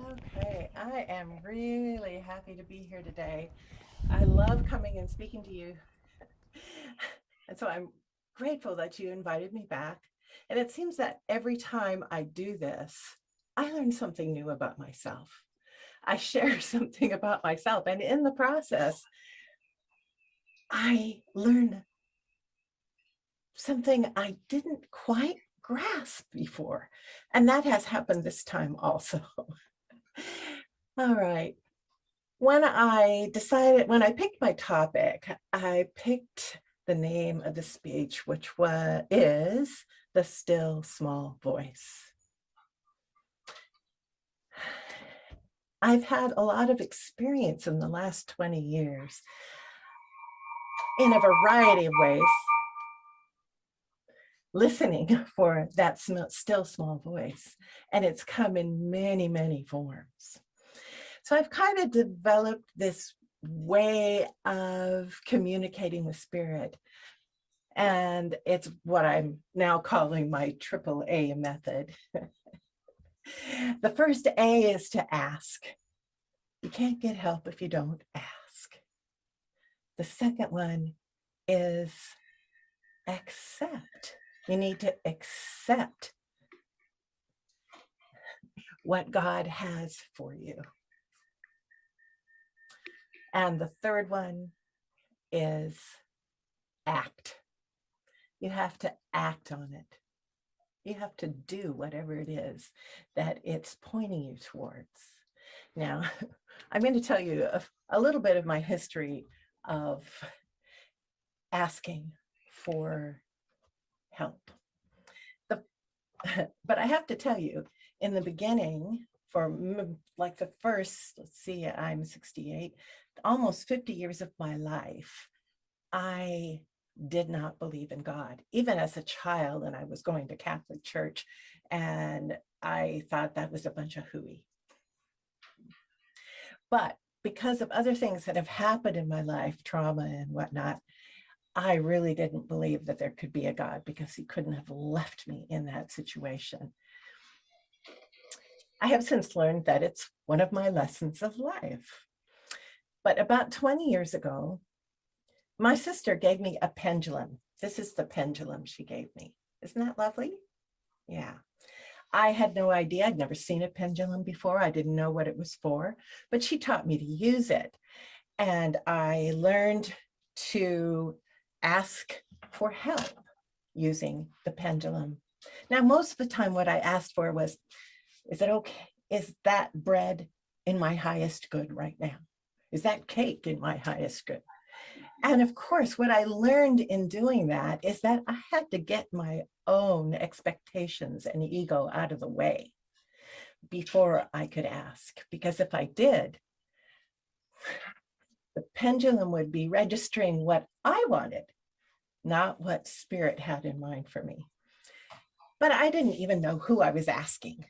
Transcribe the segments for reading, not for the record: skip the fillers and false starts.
Okay, I am really happy to be here today. I love coming and speaking to you. And so I'm grateful that you invited me back. And it seems that every time I do this, I learn something new about myself. I share something about myself. And in the process, I learn something I didn't quite grasp before. And that has happened this time also. All right. When I picked my topic, I picked the name of the speech, which is The Still Small Voice. I've had a lot of experience in the last 20 years in a variety of ways, listening for that still small voice. And it's come in many, many forms. So I've kind of developed this way of communicating with spirit. And it's what I'm now calling my AAA method. The first A is to ask. You can't get help if you don't ask. The second one is accept. You need to accept what God has for you. And the third one is act. You have to act on it. You have to do whatever it is that it's pointing you towards. Now, I'm going to tell you a little bit of my history of asking for help. But I have to tell you, in the beginning, for like the first, let's see, I'm 68, almost 50 years of my life, I did not believe in God, even as a child, and I was going to Catholic church, and I thought that was a bunch of hooey. But because of other things that have happened in my life, trauma and whatnot, I really didn't believe that there could be a God because he couldn't have left me in that situation. I have since learned that it's one of my lessons of life. But about 20 years ago, my sister gave me a pendulum. This is the pendulum she gave me. Isn't that lovely? Yeah. I had no idea. I'd never seen a pendulum before. I didn't know what it was for, but she taught me to use it. And I learned to ask for help using the pendulum. Now, most of the time, what I asked for was, is it okay? Is that bread in my highest good right now? Is that cake in my highest good? And of course, what I learned in doing that is that I had to get my own expectations and ego out of the way before I could ask. Because if I did, the pendulum would be registering what I wanted, not what spirit had in mind for me. But I didn't even know who I was asking,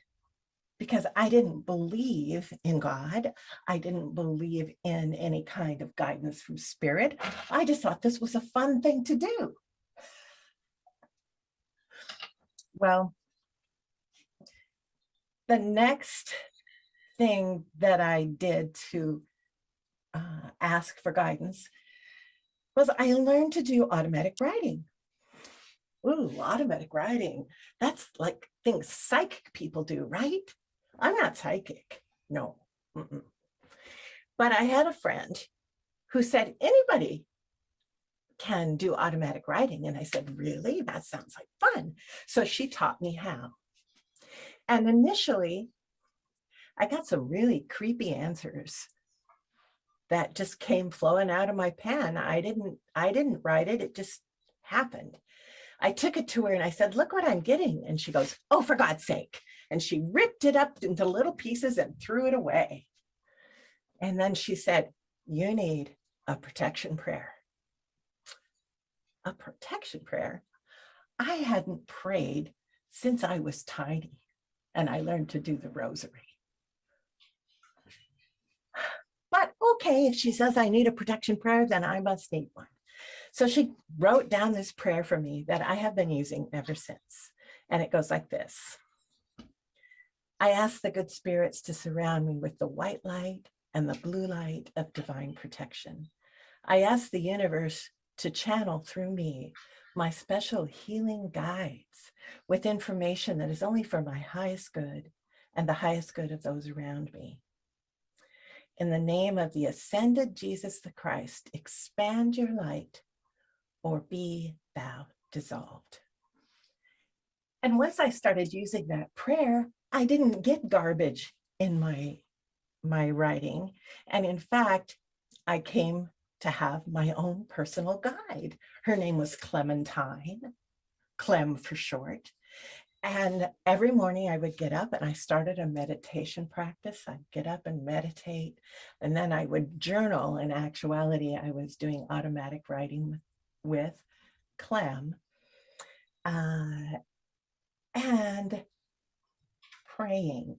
because I didn't believe in God. I didn't believe in any kind of guidance from spirit. I just thought this was a fun thing to do. Well, the next thing that I did to ask for guidance was I learned to do automatic writing. Ooh, automatic writing. That's like things psychic people do, right? I'm not psychic, no. Mm-mm. But I had a friend who said, anybody can do automatic writing. And I said, really? That sounds like fun. So she taught me how. And initially, I got some really creepy answers that just came flowing out of my pen. I didn't write it, it just happened. I took it to her and I said, look what I'm getting. And she goes, oh, for God's sake. And she ripped it up into little pieces and threw it away. And then she said, you need a protection prayer. A protection prayer? I hadn't prayed since I was tiny, and I learned to do the rosary. But okay, if she says I need a protection prayer, then I must need one. So she wrote down this prayer for me that I have been using ever since. And it goes like this. I ask the good spirits to surround me with the white light and the blue light of divine protection. I ask the universe to channel through me my special healing guides with information that is only for my highest good and the highest good of those around me. In the name of the ascended Jesus the Christ, expand your light or be thou dissolved. And once I started using that prayer, I didn't get garbage in my writing. And in fact, I came to have my own personal guide. Her name was Clementine, Clem for short. And every morning I would get up and I started a meditation practice. I'd get up and meditate, and then I would journal. In actuality, I was doing automatic writing with Clem and praying.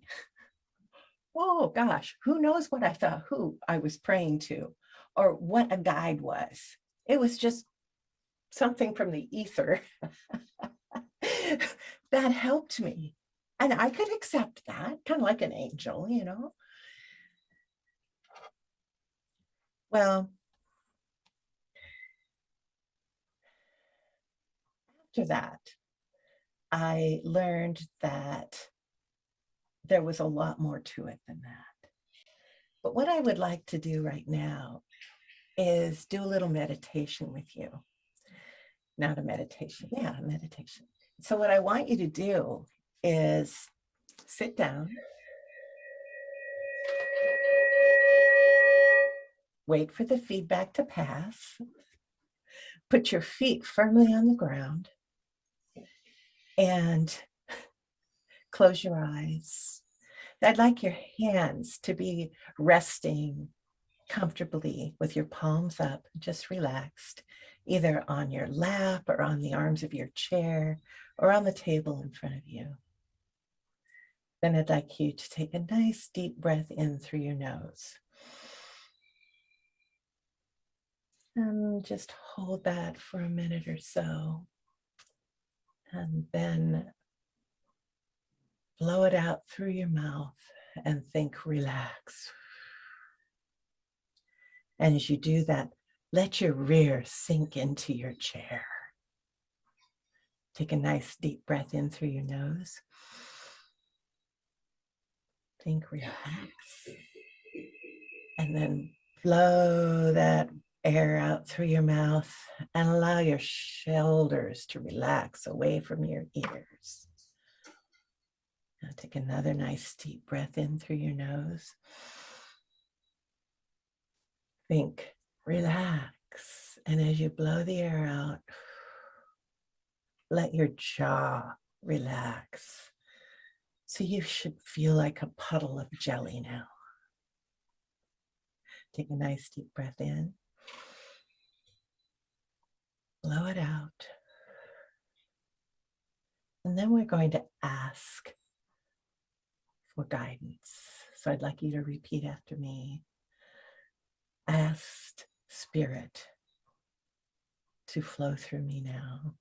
Oh gosh, who knows what I thought, who I was praying to, or what a guide was. It was just something from the ether that helped me. And I could accept that, kind of like an angel, you know. Well, after that, I learned that there was a lot more to it than that. But what I would like to do right now is do a little meditation with you. Not a meditation, yeah, a meditation. So what I want you to do is sit down, wait for the feedback to pass, put your feet firmly on the ground, and close your eyes. I'd like your hands to be resting comfortably with your palms up, just relaxed, either on your lap or on the arms of your chair or on the table in front of you. Then I'd like you to take a nice deep breath in through your nose. And just hold that for a minute or so. And then blow it out through your mouth and think, relax. And as you do that, let your rear sink into your chair. Take a nice deep breath in through your nose. Think, relax. And then blow that air out through your mouth and allow your shoulders to relax away from your ears. Now take another nice deep breath in through your nose. Think, relax. And as you blow the air out, let your jaw relax. So you should feel like a puddle of jelly now. Take a nice deep breath in. Blow it out. And then we're going to ask for guidance. So I'd like you to repeat after me. Ask Spirit to flow through me now,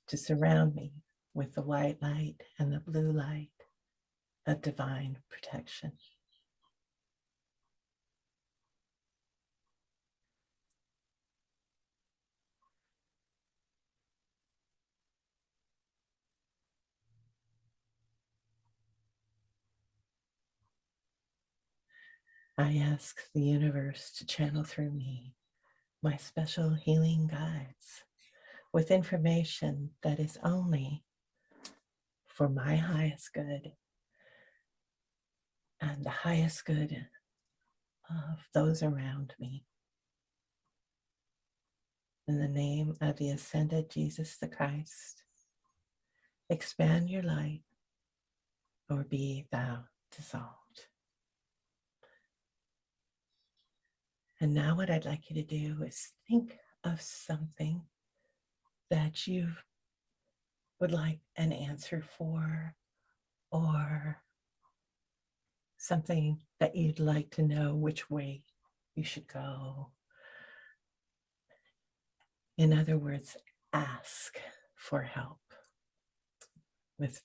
to surround me with the white light and the blue light of divine protection. I ask the universe to channel through me my special healing guides with information that is only for my highest good and the highest good of those around me. In the name of the ascended Jesus the Christ, expand your light or be thou dissolved. And now what I'd like you to do is think of something that you would like an answer for, or something that you'd like to know which way you should go. In other words, ask for help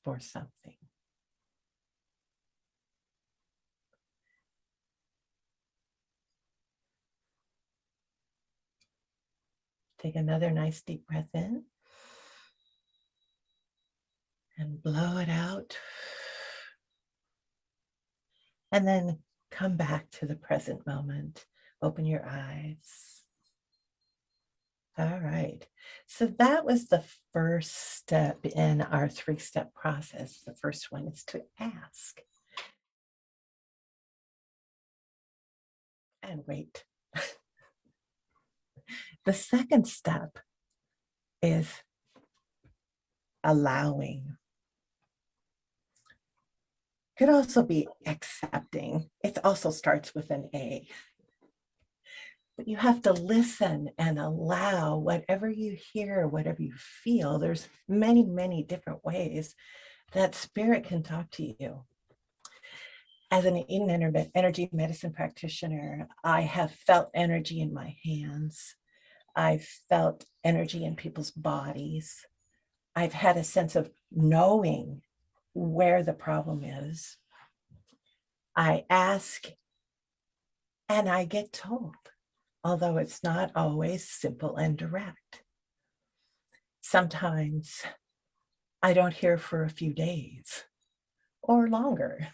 for something. Take another nice deep breath in and blow it out. And then come back to the present moment. Open your eyes. All right. So that was the first step in our 3-step process. The first one is to ask and wait. The second step is allowing. Could also be accepting. It also starts with an A. But you have to listen and allow whatever you hear, whatever you feel. There's many, many different ways that spirit can talk to you. As an Eden energy medicine practitioner, I have felt energy in my hands. I've felt energy in people's bodies. I've had a sense of knowing where the problem is. I ask and I get told, although it's not always simple and direct. Sometimes I don't hear for a few days or longer.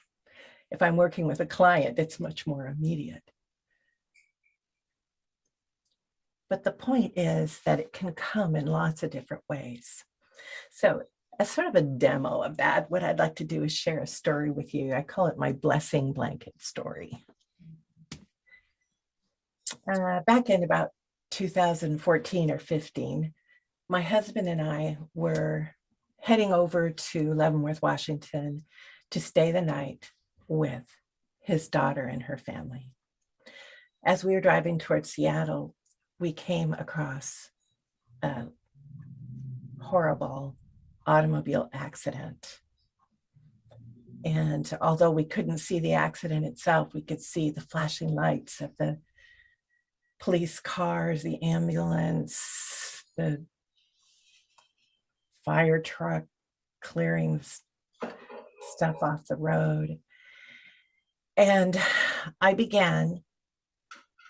If I'm working with a client, it's much more immediate. But the point is that it can come in lots of different ways. So as sort of a demo of that, what I'd like to do is share a story with you. I call it my blessing blanket story. Back in about 2014 or 15, my husband and I were heading over to Leavenworth, Washington to stay the night with his daughter and her family. As we were driving towards Seattle, we came across a horrible automobile accident. And although we couldn't see the accident itself, we could see the flashing lights of the police cars, the ambulance, the fire truck clearing stuff off the road. And I began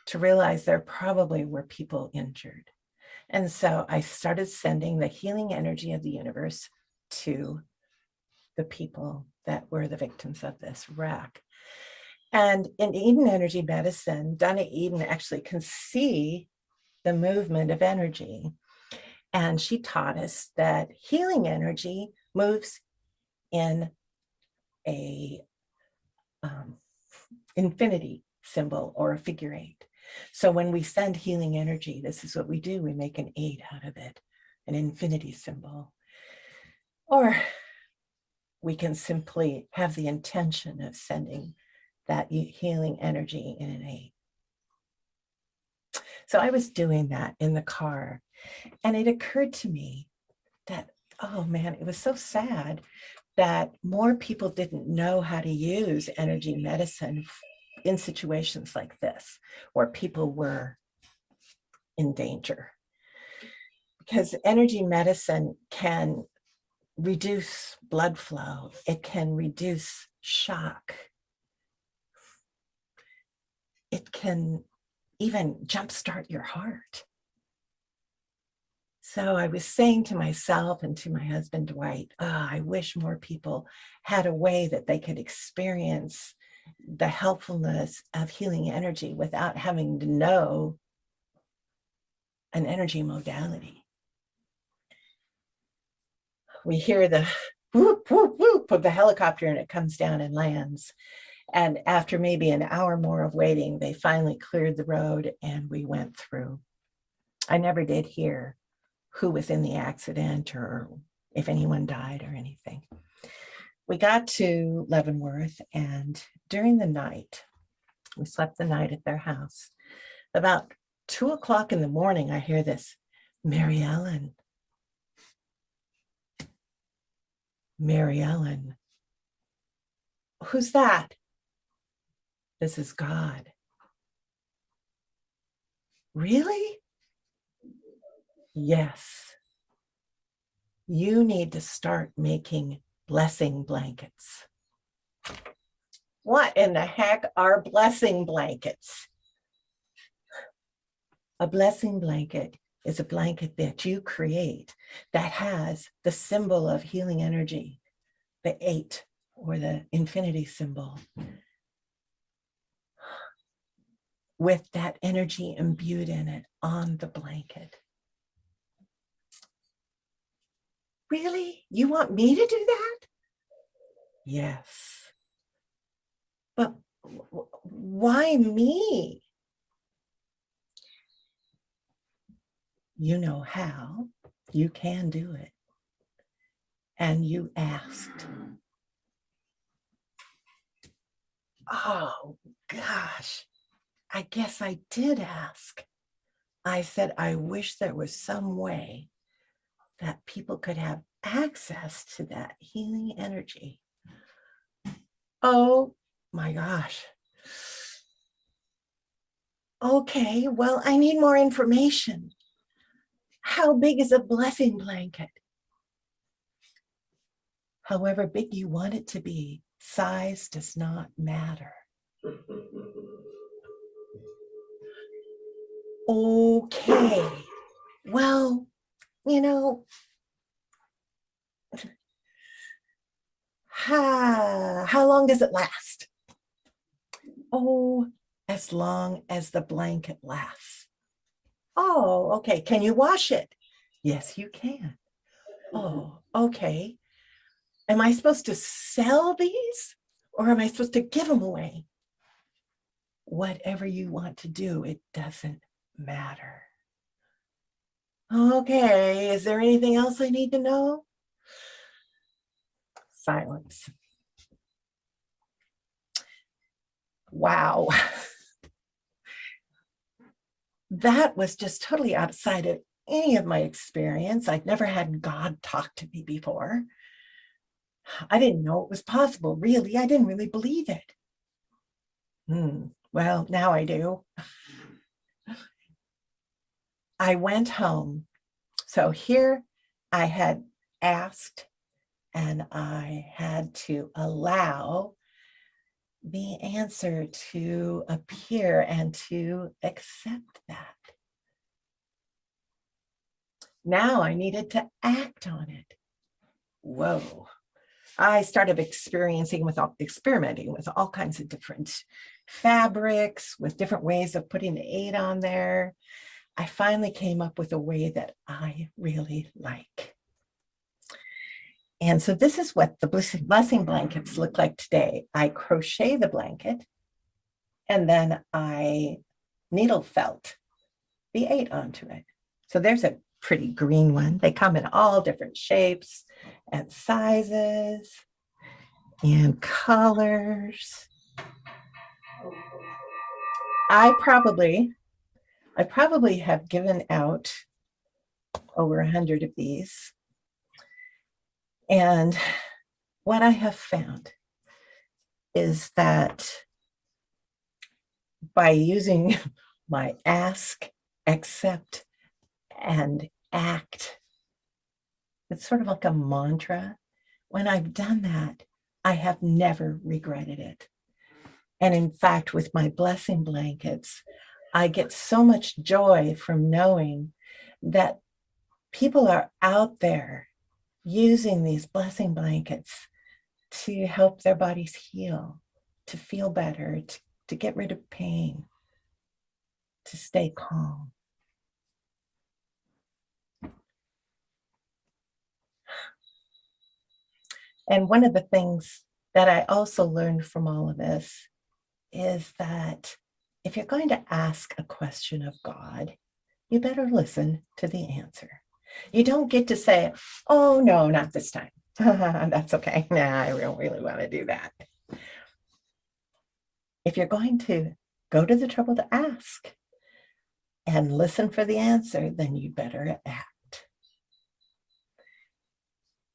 to realize there probably were people injured. And so I started sending the healing energy of the universe to the people that were the victims of this wreck. And in Eden energy medicine, Donna Eden actually can see the movement of energy. And she taught us that healing energy moves in a infinity symbol or a figure 8. So when we send healing energy, this is what we do. We make an 8 out of it, an infinity symbol. Or we can simply have the intention of sending that healing energy in an 8. So I was doing that in the car, and it occurred to me that, oh man, it was so sad that more people didn't know how to use energy medicine in situations like this, where people were in danger. Because energy medicine can reduce blood flow, it can reduce shock, it can even jumpstart your heart. So I was saying to myself and to my husband, Dwight, I wish more people had a way that they could experience the helpfulness of healing energy without having to know an energy modality. We hear the whoop, whoop, whoop of the helicopter, and it comes down and lands. And after maybe an hour more of waiting, they finally cleared the road and we went through. I never did hear who was in the accident or if anyone died or anything. We got to Leavenworth, and during the night, we slept the night at their house. About 2 o'clock in the morning, I hear this, Mary Ellen. Mary Ellen. Who's that? This is God. Really? Yes. You need to start making blessing blankets. What in the heck are blessing blankets? A blessing blanket is a blanket that you create that has the symbol of healing energy, the 8 or the infinity symbol, with that energy imbued in it on the blanket. Really? You want me to do that? Yes. But why me? You know how. You can do it. And you asked. Oh, gosh. I guess I did ask. I said, I wish there was some way that people could have access to that healing energy. Oh my gosh. Okay, well, I need more information. How big is a blessing blanket? However big you want it to be, size does not matter. Okay, well, you know, how long does it last? Oh, as long as the blanket lasts. Oh, okay. Can you wash it? Yes, you can. Oh, okay. Am I supposed to sell these or am I supposed to give them away? Whatever you want to do, it doesn't matter. Okay, is there anything else I need to know? Silence. Wow. That was just totally outside of any of my experience. I'd never had God talk to me before. I didn't know it was possible, really. I didn't really believe it. Well, now I do. I went home. So here I had asked and I had to allow the answer to appear and to accept that. Now I needed to act on it. Whoa. I started experimenting with all kinds of different fabrics, with different ways of putting the 8 on there. I finally came up with a way that I really like. And so this is what the blessing blankets look like today. I crochet the blanket and then I needle felt the 8 onto it. So there's a pretty green one. They come in all different shapes and sizes and colors. I probably have given out over 100 of these. And what I have found is that by using my ask, accept, and act, it's sort of like a mantra. When I've done that, I have never regretted it. And in fact, with my blessing blankets, I get so much joy from knowing that people are out there using these blessing blankets to help their bodies heal, to feel better, to get rid of pain, to stay calm. And one of the things that I also learned from all of this is that if you're going to ask a question of God, you better listen to the answer. You don't get to say, oh, no, not this time. That's okay. Nah, I don't really want to do that. If you're going to go to the trouble to ask and listen for the answer, then you better act.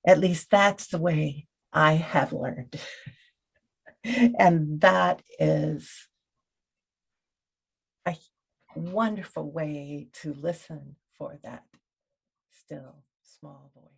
At least that's the way I have learned. And that is a wonderful way to listen for that still small voice.